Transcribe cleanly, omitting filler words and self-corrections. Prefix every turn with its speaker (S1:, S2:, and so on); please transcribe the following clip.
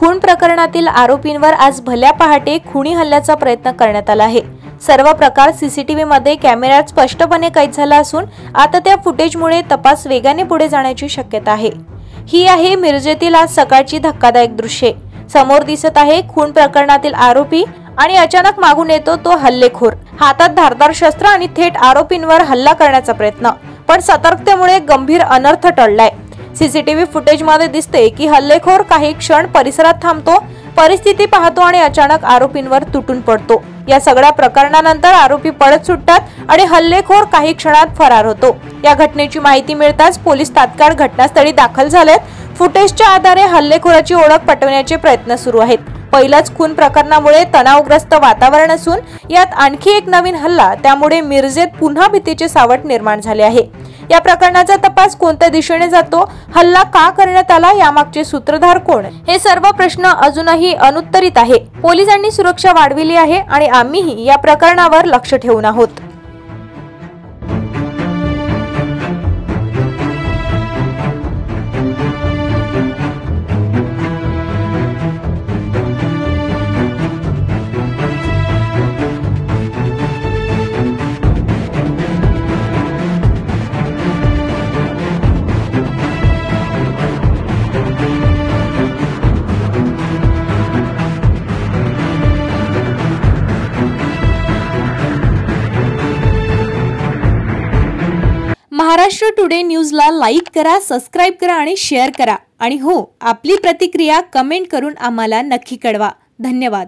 S1: खून प्रकरणातील आरोपींवर आज भल्या पहाटे खुनी हल्ल्याचा प्रयत्न करण्यात आला आहे। सर्व प्रकार सीसीटीव्ही मध्ये कॅमेऱ्यात स्पष्टपणे कैद झाला असून आता त्या फुटेजमुळे तपास वेगाने पुढे जाण्याची शक्यता आहे। ही आहे मिरजेतील आज सकाळची धक्कादायक दृश्ये। समोर दिसत आहे खून प्रकरणातील आरोपी आणि अचानक मागून येतो तो हल्लेखोर। हातात धारदार शस्त्र आणि थेट आरोपींवर हल्ला करण्याचा प्रयत्न, पण सतर्कतेमुळे गंभीर अनर्थ टळलाय। सीसीटीव्ही फुटेजमध्ये दिसते की हल्लेखोर काही क्षण परिसरात थांबतो, परिस्थिती पाहतो आणि अचानक आरोपींवर तुटून पडतो। या सगळ्या प्रकरणानंतर आरोपी पळत सुटतात आणि हल्लेखोर काही क्षणात फरार होतो। या घटनेची माहिती मिळताच पोलीस तात्काळ घटनास्थळी दाखल झालेत। फुटेजच्या आधारे हल्लेखोराची ओळख पटवण्याचे प्रयत्न सुरू आहेत। पहिल्याच खून प्रकरणामुळे तणावग्रस्त वातावरण असून यात आणखी एक नवीन हल्ला, त्यामुळे मिरजेत पुन्हा भीतीचे सावट निर्माण झाले आहे। या प्रकरणाचा तपास कोणत्या दिशेने जातो, हल्ला का करण्यात आला, यामागचे सूत्रधार कोण, हे सर्व प्रश्न अजूनही अनुत्तरित आहे। पोलिसांनी सुरक्षा वाढविली आहे आणि आम्हीही या प्रकरणावर लक्ष ठेवून आहोत। महाराष्ट्र टुडे न्यूजला लाईक करा, सबस्क्राइब करा आणि शेअर करा। आणि हो, आपली प्रतिक्रिया कमेंट करून आम्हाला नक्की कळवा। धन्यवाद।